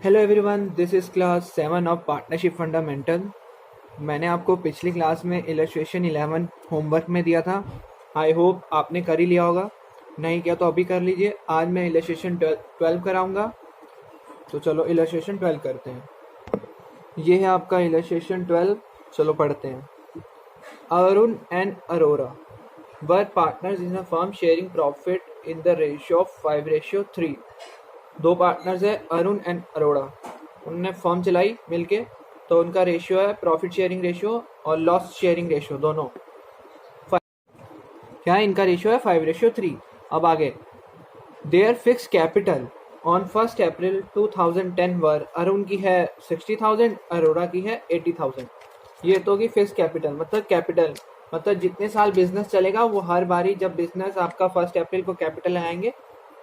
Hello everyone, this is class 7 of partnership fundamental. मैंने आपको पिछली क्लास में इलस्ट्रेशन 11 होमवर्क में दिया था। आई होप आपने कर ही लिया होगा, नहीं किया तो अभी कर लीजिए। आज मैं इलस्ट्रेशन 12 कराऊंगा, तो चलो इलस्ट्रेशन 12 करते हैं। ये है आपका इलस्ट्रेशन 12। चलो पढ़ते हैं। Arun and Arora were partners in a firm sharing profit in the ratio of 5:3। दो पार्टनर्स है अरुण एंड अरोड़ा, उन्होंने फर्म चलाई मिलके, तो उनका रेशियो है प्रॉफिट शेयरिंग रेशियो और लॉस शेयरिंग रेशियो दोनों। क्या इनका रेशियो है 5:3। अब आगे, देयर फिक्स कैपिटल ऑन 1 अप्रैल 2010 वर, अरुण की है 60,000, अरोड़ा की है 80,000। ये तो होगी फिक्स कैपिटल, मतलब जितने साल बिजनेस चलेगा वो हर बारी जब बिजनेस आपका 1 अप्रैल को कैपिटल आएंगे,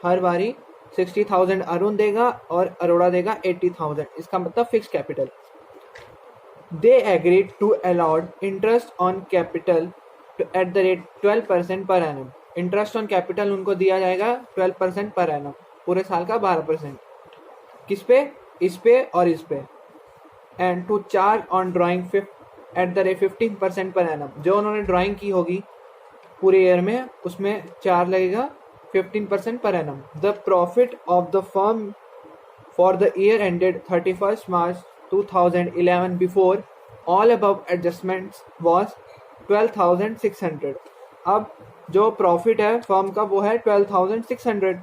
हर बारी 60,000 अरुण देगा और अरोड़ा देगा 80,000। इसका मतलब fix capital. They agreed to allowed interest on capital at the rate 12% per annum. Interest on capital उनको दिया जाएगा 12% पर एनम, पूरे साल का 12%। किस पे? इस पे और इस पे। And to charge on drawing at the rate 15% per annum. जो उन्होंने ड्राइंग की होगी पूरे ईयर में, उसमें चार्ज लगेगा 15% per annum. The profit of the firm for the year ended 31st March 2011 before all above adjustments was 12,600. अब जो प्रॉफिट है फर्म का वो है 12,600.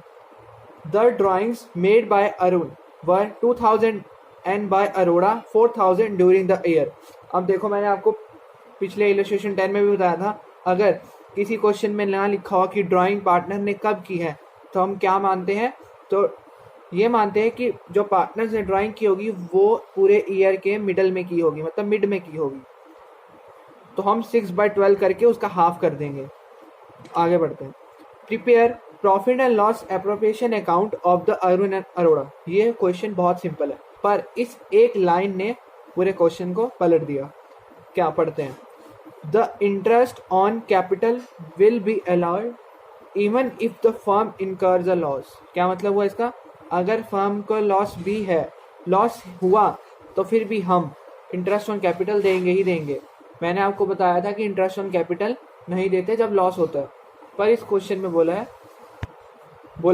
The drawings made by Arun were 2,000 and by Arora 4,000 during the year. अब देखो, मैंने आपको पिछले इलस्ट्रेशन 10 में भी बताया था, अगर किसी क्वेश्चन में ना लिखा हो कि ड्राइंग पार्टनर ने कब की है, तो हम क्या मानते हैं? तो ये मानते हैं कि जो पार्टनर्स ने ड्राइंग की होगी वो पूरे ईयर के मिडल में की होगी, मतलब मिड में की होगी। तो हम 6/12 करके उसका हाफ कर देंगे। आगे बढ़ते हैं। Prepare profit and loss appropriation account of the Arun and Arora. ये क्वेश्चन बहुत सिंपल है, पर इस एक लाइन ने पूरे क्वेश्चन को पलट दिया। क्या पढ़ते हैं? The interest on capital will be allowed even if the firm incurs a loss. क्या मतलब हुआ इसका? अगर फर्म को लॉस भी है, लॉस हुआ, तो फिर भी हम इंटरेस्ट ऑन कैपिटल देंगे ही देंगे। मैंने आपको बताया था कि इंटरेस्ट ऑन कैपिटल नहीं देते जब लॉस होता है, पर इस क्वेश्चन में बोला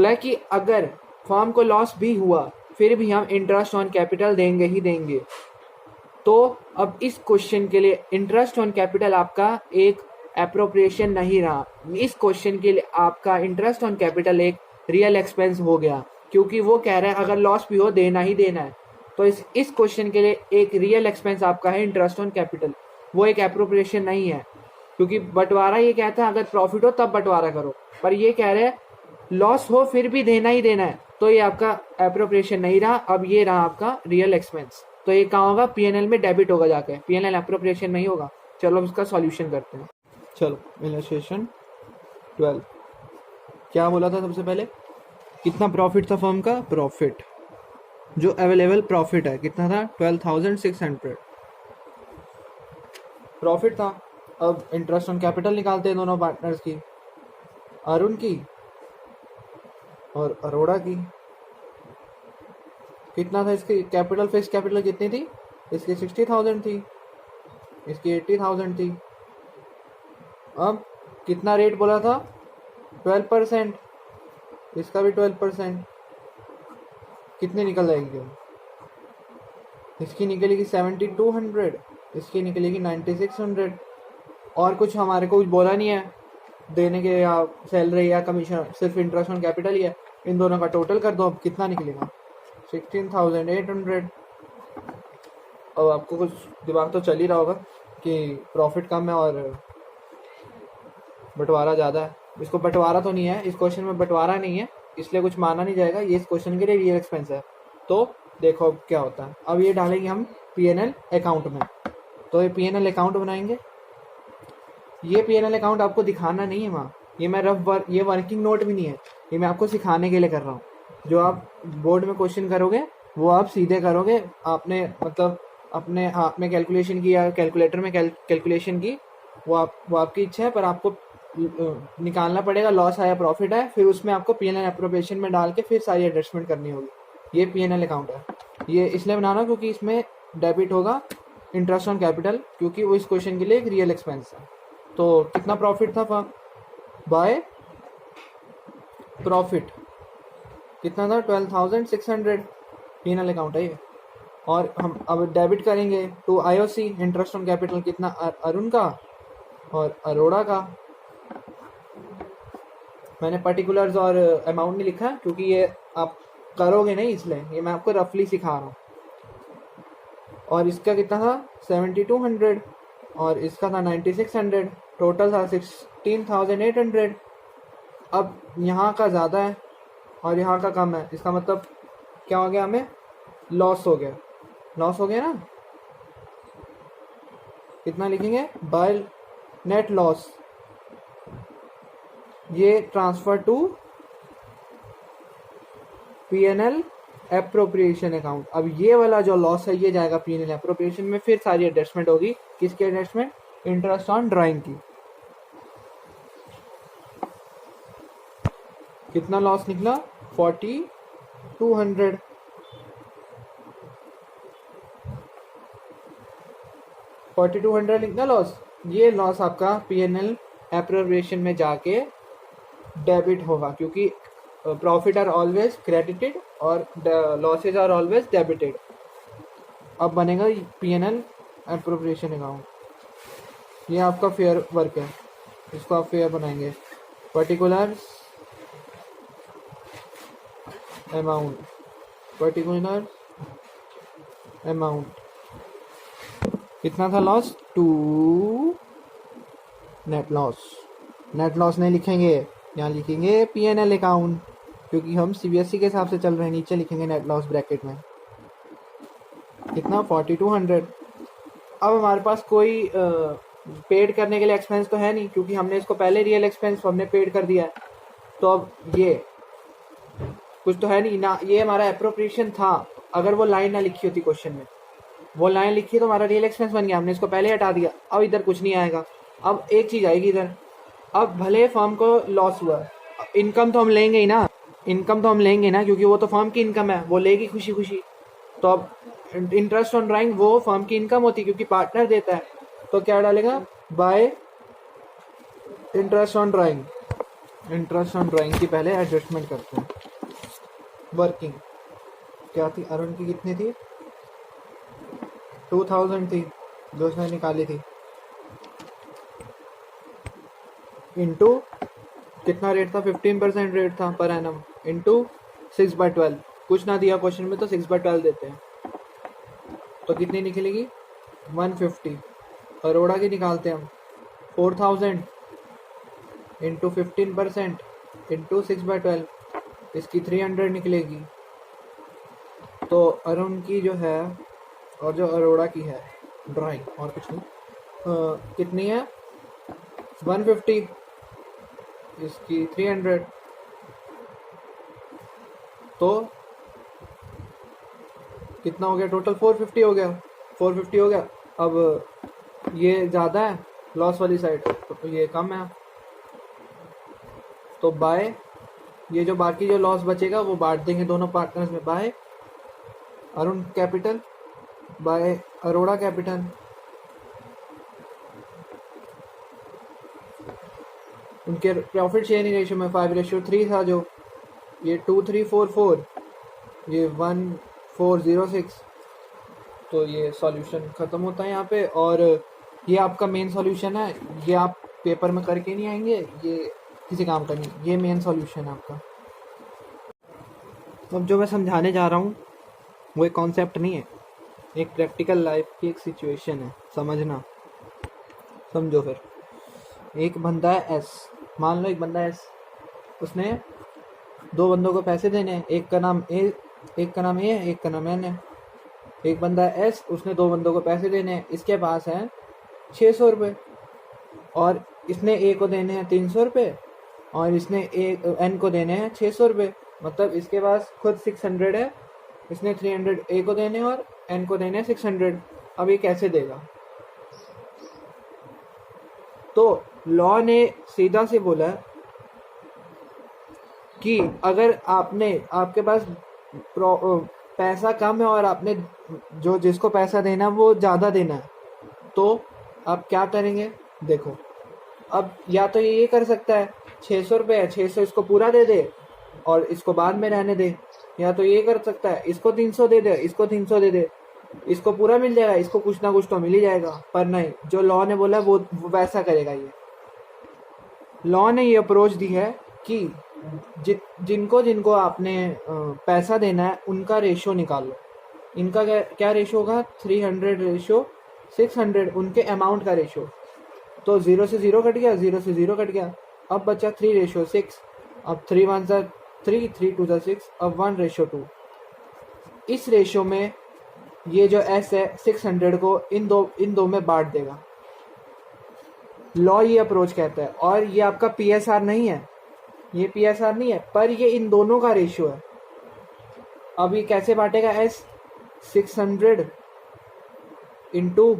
है कि अगर फर्म को लॉस भी हुआ फिर भी हम इंटरेस्ट ऑन कैपिटल देंगे ही देंगे। तो अब इस क्वेश्चन के लिए इंटरेस्ट ऑन कैपिटल आपका एक एप्रोप्रिएशन नहीं रहा। इस क्वेश्चन के लिए आपका इंटरेस्ट ऑन कैपिटल एक रियल एक्सपेंस हो गया, क्योंकि वो कह रहे हैं अगर लॉस भी हो देना ही देना है। तो इस क्वेश्चन के लिए एक रियल एक्सपेंस आपका है इंटरेस्ट ऑन कैपिटल, वो एक एप्रोप्रिएशन नहीं है। क्योंकि बंटवारा ये कहता है अगर प्रॉफिट हो तब बंटवारा करो, पर ये कह रहे हैं लॉस हो फिर भी देना ही देना है, तो ये आपका एप्रोप्रिएशन नहीं रहा। अब ये रहा आपका रियल एक्सपेंस। तो ये कहाँ होगा? पीएनएल में डेबिट होगा जाके, पीएनएल एप्रोप्रिएशन नहीं होगा। चलो इसका सॉल्यूशन करते हैं। चलो इलस्ट्रेशन 12। क्या बोला था सबसे पहले? कितना प्रॉफिट था फर्म का? प्रॉफिट जो अवेलेबल प्रॉफिट है कितना था? 12,600 प्रॉफिट था। अब इंटरेस्ट ऑन कैपिटल निकालते हैं दोनों पार्टनर्स की, अरुण की और अरोड़ा की। कितना था इसकी कैपिटल? फिक्स कैपिटल कितनी थी? इसकी 60,000 थी, इसकी 80,000 थी। अब कितना रेट बोला था? 12%। इसका भी 12%। कितनी निकल जाएगी? इसकी निकलेगी 7,200, इसकी निकलेगी 9,600। और कुछ हमारे को कुछ बोला नहीं है देने के, या सैलरी या कमीशन, सिर्फ इंटरेस्ट ऑन कैपिटल ही है। इन दोनों का टोटल कर दो, अब कितना निकलेगा? 16,800। अब आपको कुछ दिमाग तो चल ही रहा होगा कि प्रॉफिट कम है और बंटवारा ज़्यादा है। इसको बंटवारा तो नहीं है, इस क्वेश्चन में बंटवारा नहीं है, इसलिए कुछ माना नहीं जाएगा। ये इस क्वेश्चन के लिए रियल एक्सपेंस है। तो देखो अब क्या होता है। अब ये डालेंगे हम पीएनएल अकाउंट में, तो ये पीएनएल अकाउंट बनाएंगे। ये पीएनएल अकाउंट आपको दिखाना नहीं है वहाँ, ये मैं ये वर्किंग नोट भी नहीं है, ये मैं आपको सिखाने के लिए कर रहा हूँ। जो आप बोर्ड में क्वेश्चन करोगे वो आप सीधे करोगे। आपने मतलब अपने हाथ में कैलकुलेशन की या कैलकुलेटर में कैलकुलेशन की, वो आपकी इच्छा है, पर आपको निकालना पड़ेगा लॉस आया प्रॉफिट है, फिर उसमें आपको पीएनएल एप्रोप्रिएशन में डाल के फिर सारी एडजस्टमेंट करनी होगी। ये पीएनएल अकाउंट है। ये इसलिए बनाना क्योंकि इसमें डेबिट होगा इंटरेस्ट ऑन कैपिटल, क्योंकि वो इस क्वेश्चन के लिए एक रियल एक्सपेंस है। तो कितना प्रॉफिट था बाय प्रॉफिट कितना था 12,600 पीनल अकाउंट है ये। और हम अब डेबिट करेंगे to IOC interest on capital कितना अरुण का और अरोड़ा का। मैंने पर्टिकुलर्स और अमाउंट नहीं लिखा क्योंकि ये आप करोगे नहीं, इसलिए ये मैं आपको रफली सिखा रहा हूँ। और इसका कितना था 7200 और इसका था 9600, टोटल था 16,800। अब यहाँ का ज़्यादा है और यहाँ का कम है, इसका मतलब क्या हो गया, हमें लॉस हो गया। लॉस हो गया ना, कितना लिखेंगे बाय नेट लॉस, ये transfer to PNL appropriation account. अब ये वाला जो लॉस है ये जाएगा पीएनएल एप्रोप्रिएशन में, फिर सारी एडजस्टमेंट होगी। किसकी एडजस्टमेंट, इंटरेस्ट ऑन ड्राइंग की। कितना लॉस निकला 4200। 4200 निकला लॉस। ये लॉस आपका पीएनएल एप्रोप्रिएशन में जाके डेबिट होगा, क्योंकि प्रॉफिट आर ऑलवेज क्रेडिटेड और लॉसेज आर ऑलवेज डेबिटेड। अब बनेगा पीएनएल एप्रोप्रिएशन अकाउंट। ये आपका फेयर वर्क है, इसको आप फेयर बनाएंगे। पर्टिकुलर्स अमाउंट, पर्टिकुलर अमाउंट कितना था loss 2 net loss. Net loss नहीं लिखेंगे, यहाँ लिखेंगे पीएनएल अकाउंट, क्योंकि हम सीबीएसई के हिसाब से चल रहे हैं। नीचे लिखेंगे नेट लॉस ब्रैकेट में कितना 4200। अब हमारे पास कोई पेड करने के लिए एक्सपेंस तो है नहीं, क्योंकि हमने इसको पहले रियल एक्सपेंस हमने पेड कर दिया है। तो अब ये कुछ तो है नहीं ना, ये हमारा एप्रोप्रिएशन था। अगर वो लाइन ना लिखी होती क्वेश्चन में, वो लाइन लिखी तो हमारा रियल एक्सपेंस बन गया, हमने इसको पहले हटा दिया। अब इधर कुछ नहीं आएगा। अब एक चीज़ आएगी इधर, अब भले फर्म को लॉस हुआ, इनकम तो हम लेंगे ही ना, इनकम तो हम लेंगे ना, क्योंकि वो तो फर्म की इनकम है, वो लेगी खुशी खुशी। तो अब इंटरेस्ट ऑन ड्राइंग वो फर्म की इनकम होती है, क्योंकि पार्टनर देता है। तो क्या डालेगा bye interest on drawing. Interest on drawing की पहले एडजस्टमेंट करते हैं। वर्किंग क्या थी अरुण की, कितनी थी 2000 थी जो उसने निकाली थी, इंटू कितना रेट था 15% रेट था पर एनम, इंटू 6/12। कुछ ना दिया क्वेश्चन में तो 6/12 देते हैं, तो कितनी निकलेगी 150। अरोड़ा की निकालते हैं हम 4000 इंटू 15% इंटू 6/12, इसकी 300 निकलेगी। तो अरुण की जो है और जो अरोड़ा की है ड्राइंग और कुछ नहीं, कितनी है 150, इसकी 300, तो कितना हो गया टोटल 450 हो गया। 450 हो गया। अब ये ज़्यादा है लॉस वाली साइड, तो ये कम है। तो बाय ये जो बाकी जो लॉस बचेगा वो बांट देंगे दोनों पार्टनर्स में, by Arun capital by Arora capital. उनके प्रॉफिट शेयरिंग रेशियो में 5:3 था, जो ये 2344, ये 1406। तो ये सॉल्यूशन ख़त्म होता है यहाँ पे। और ये आपका मेन सॉल्यूशन है, ये आप पेपर में करके नहीं आएंगे, ये किसी काम का नहीं, ये मेन सॉल्यूशन है आपका। अब जो मैं समझाने जा रहा हूँ वो एक कॉन्सेप्ट नहीं है, एक प्रैक्टिकल लाइफ की एक सिचुएशन है, समझना। समझो फिर। एक बंदा है एस, मान लो एक बंदा एस, उसने दो बंदों को पैसे देने हैं, एक का नाम ए, एक का नाम ए है, एक का नाम एन है। एक बंदा है एस, उसने दो बंदों को पैसे देने हैं, इसके पास है 600 रुपये और इसने ए को देने हैं 300 रुपये और इसने एन को देने हैं 600 रुपये। मतलब इसके पास खुद 600 है, इसने 300 ए को देने और एन को देने हैं 600। अब ये कैसे देगा? तो लॉ ने सीधा से बोला कि अगर आपके पास पैसा कम है और आपने जो जिसको पैसा देना है वो ज़्यादा देना है, तो आप क्या करेंगे? देखो, अब या तो ये कर सकता है 600 रुपये है, 600 इसको पूरा दे दे और इसको बाद में रहने दे, या तो ये कर सकता है इसको 300 दे दे, इसको 300 दे दे, इसको पूरा मिल जाएगा, इसको कुछ ना कुछ तो मिल ही जाएगा। पर नहीं, जो लॉ ने बोला वो वैसा करेगा। ये लॉ ने ये अप्रोच दी है कि जिनको जिनको आपने पैसा देना है उनका रेशो निकाल लो। इनका क्या रेशो होगा? 300 रेशो 600, उनके अमाउंट का रेशो। तो 0 से 0 कट गया, 0 से 0 कट गया, अब बचा 3 रेशो 6। अब 3 1 3, 3 2 6, अब 1 रेशो 2। इस रेशो में ये जो एस है 600 को इन दो में बांट देगा। लॉ ये अप्रोच कहता है। और ये आपका पीएसआर नहीं है, ये पीएसआर नहीं है, पर ये इन दोनों का रेशियो है। अब ये कैसे बांटेगा? एस 600 इंटू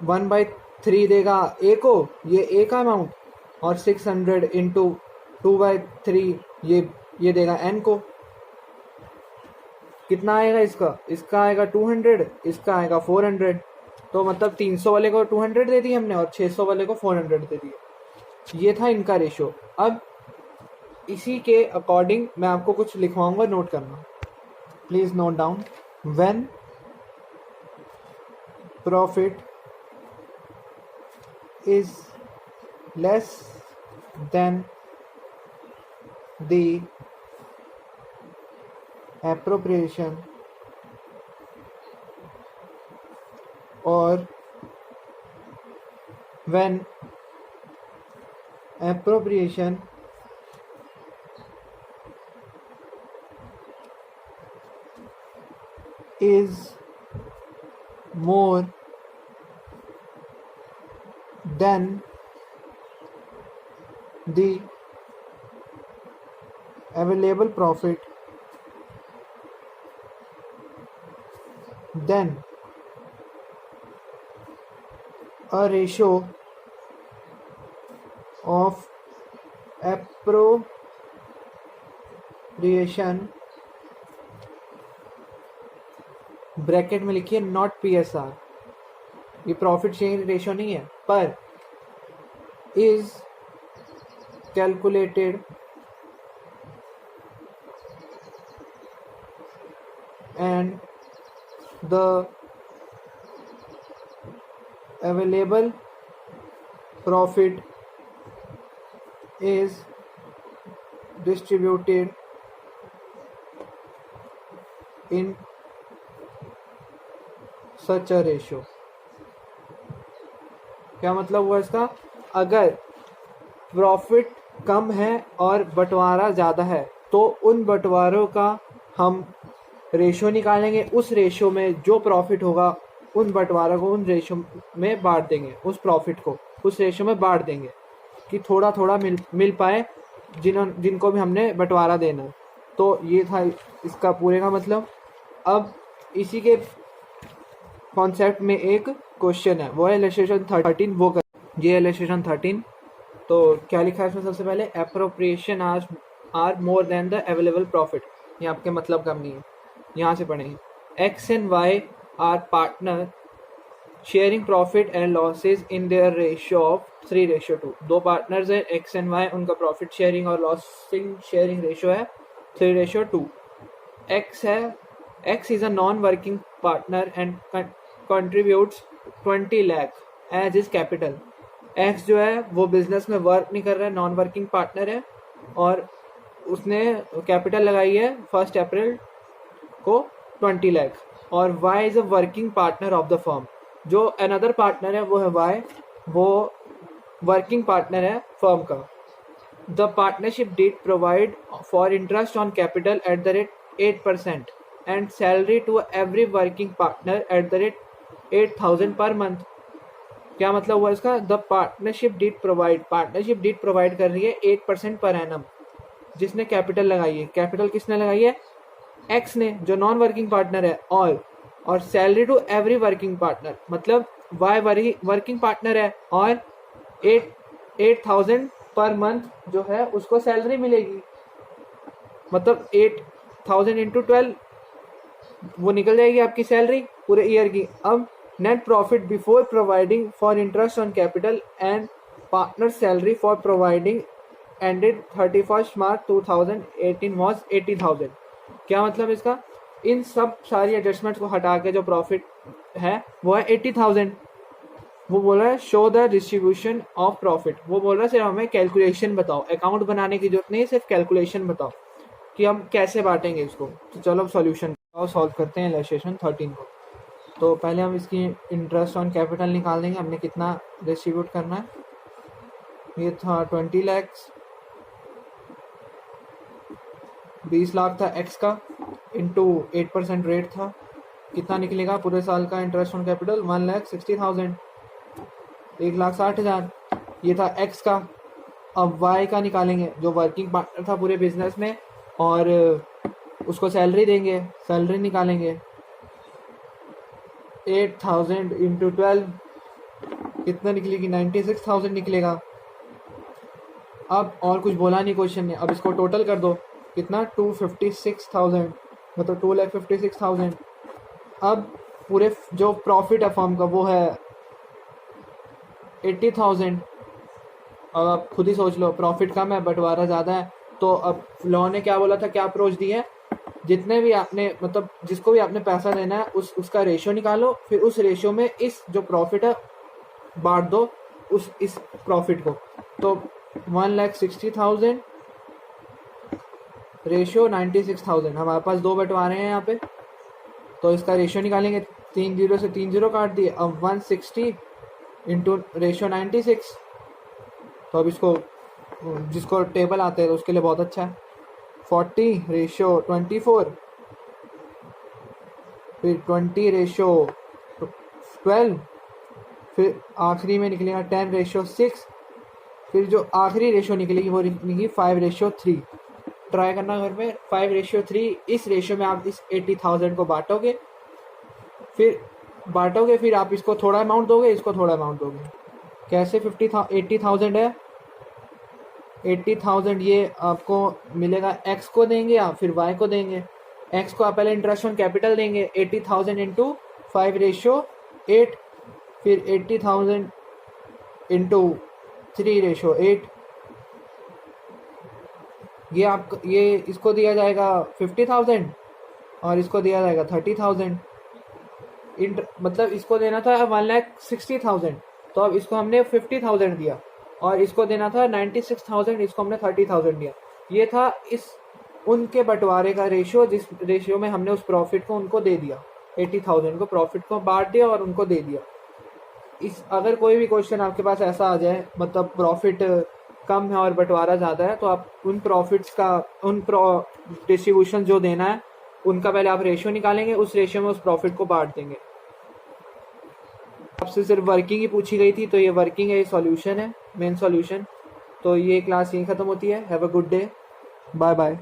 1/3 देगा ए को, ये ए का अमाउंट, और 600 इंटू 2/3 ये देगा एन को। कितना आएगा इसका? इसका आएगा 200, इसका आएगा 400। तो मतलब 300 वाले को 200 दे दिए हमने और 600 वाले को 400 दे दिए। ये था इनका रेशो। अब इसी के अकॉर्डिंग मैं आपको कुछ लिखवाऊंगा, नोट करना, please note down. When profit is less than the appropriation or when appropriation is more than the available profit, then a ratio of appropriation bracket में लिखिए नॉट पीएसआर, ये प्रॉफिट शेयरिंग रेशियो नहीं है, पर is calculated and the available profit is distributed in such a ratio। क्या मतलब हुआ इसका? अगर प्रॉफिट कम है और बंटवारा ज़्यादा है तो उन बंटवारों का हम रेशो निकालेंगे, उस रेशो में जो प्रॉफिट होगा उन बंटवारों को उन रेशो में बांट देंगे, उस प्रॉफिट को उस रेशो में बांट देंगे कि थोड़ा थोड़ा मिल पाए जिनको भी हमने बंटवारा देना। तो ये था इसका पूरे का मतलब। अब इसी के कॉन्सेप्ट में एक क्वेश्चन है, वो है इलस्ट्रेशन 13। वो कर ये इलस्ट्रेशन 13। तो क्या लिखा है इसमें? सबसे पहले appropriation are more than the available profit. ये आपके मतलब का नहीं है, यहाँ से पढ़ेंगे। X and Y are partner sharing profit and losses in their ratio of 3:2। दो पार्टनर्स हैं एक्स एंड वाई, उनका प्रॉफिट शेयरिंग और लॉसिंग शेयरिंग रेशियो है 3:2। X is a non working partner and contributes 20 lakh as is capital. X जो है वो business में work नहीं कर रहा है, नॉन वर्किंग पार्टनर है और उसने कैपिटल लगाई है 1 अप्रैल को 20 लाख। और Y is a working partner of the firm. जो अनदर पार्टनर है वो है वाई, वो वर्किंग पार्टनर है फर्म का। The partnership deed provide for interest on capital at the rate 8% and salary to every working partner at the rate 8,000 per month. क्या मतलब हुआ इसका? द पार्टनरशिप डीड प्रोवाइड कर रही है 8% पर एनम, जिसने कैपिटल लगाई है। कैपिटल किसने लगाई है? एक्स ने, जो नॉन वर्किंग पार्टनर है। और salary to every working partner, मतलब वाई वर्किंग पार्टनर है और 8,000 पर मंथ जो है उसको सैलरी मिलेगी। मतलब 1000 इंटू 12 वो निकल जाएगी आपकी सैलरी पूरे ईयर की। अब net profit before providing for interest on capital and partner salary for providing ended 31 March 2018 was 80,000। क्या मतलब इसका, इन सब सारी एडजस्टमेंट्स को हटा के जो प्रॉफिट है वो है 80,000। वो बोल रहा है show the distribution of profit, वो बोल रहा है सिर्फ हमें कैलकुलेशन बताओ, अकाउंट बनाने की जरूरत नहीं है, सिर्फ कैलकुलेशन बताओ कि हम कैसे बांटेंगे इसको। तो चलो अब सॉल्यूशन सॉल्व करते हैं इलस्ट्रेशन 13 को। तो पहले हम इसकी इंटरेस्ट ऑन कैपिटल निकाल देंगे, हमने कितना डिस्ट्रीब्यूट करना है। ये था 20 लाख, 20 लाख था एक्स का, इंटू 8% रेट था, कितना निकलेगा पूरे साल का इंटरेस्ट ऑन कैपिटल 1,60,000, 1,60,000। ये था एक्स का। अब वाई का निकालेंगे, जो वर्किंग पार्टनर था पूरे बिजनेस में और उसको सैलरी देंगे, सैलरी निकालेंगे 8,000 इंटू 12 कितना निकलेगी 96,000 निकलेगा। अब और कुछ बोला नहीं क्वेश्चन में, अब इसको टोटल कर दो कितना 256,000, मतलब 2,56,000। अब पूरे जो प्रॉफिट है फर्म का वो है 80,000। अब आप खुद ही सोच लो, प्रॉफिट कम है बंटवारा ज़्यादा है, तो अब लॉ ने क्या बोला था, क्या अप्रोच दी है, जितने भी आपने मतलब जिसको भी आपने पैसा देना है उसका रेशियो निकालो, फिर उस रेशियो में इस जो प्रॉफिट है बांट दो इस प्रॉफिट को। तो 1,60,000 रेशियो 96,000, हमारे पास 2 बंटवारे हैं यहाँ पे, तो इसका रेशियो निकालेंगे, 3 0 से 3 0 काट दिए। अब 160 इंटू रेशियो 96, तो अब इसको जिसको टेबल आते हैं उसके लिए बहुत अच्छा है। 40 रेशियो 24, फिर 20 रेशियो 12, फिर आखिरी में निकलेगा 10 रेशियो 6, फिर जो आखिरी रेशियो निकलेगी वो निकलेगी 5 रेशियो 3। ट्राई करना घर में 5 रेशियो 3, इस रेशियो में आप इस 80,000 को बांटोगे, फिर आप इसको थोड़ा अमाउंट दोगे, इसको थोड़ा अमाउंट दोगे। कैसे 80,000 है, 80,000 ये आपको मिलेगा एक्स को देंगे या फिर वाई को देंगे। एक्स को आप पहले इंटरेस्ट ऑन कैपिटल देंगे 80,000 इंटू 5 रेशियो 8, फिर 80,000 इंटू 3 रेशियो 8, ये इसको दिया जाएगा 50,000 और इसको दिया जाएगा 30,000। मतलब इसको देना था 1,60,000, तो अब इसको हमने 50,000 दिया, और इसको देना था 96,000, इसको हमने 30,000 दिया। ये था इस उनके बंटवारे का रेशियो, जिस रेशियो में हमने उस प्रॉफिट को उनको दे दिया, 80,000 को प्रॉफिट को बांट दिया और उनको दे दिया। अगर कोई भी क्वेश्चन आपके पास ऐसा आ जाए, मतलब प्रॉफिट कम है और बंटवारा ज़्यादा है, तो आप उन प्रॉफिट्स का डिस्ट्रीब्यूशन जो देना है उनका पहले आप रेशियो निकालेंगे, उस रेशियो में उस प्रॉफिट को बांट देंगे। आपसे सिर्फ वर्किंग ही पूछी गई थी, तो ये वर्किंग है, ये सॉल्यूशन है, मेन सॉल्यूशन। तो ये क्लास यहीं ख़त्म होती है। Have a good day, bye bye.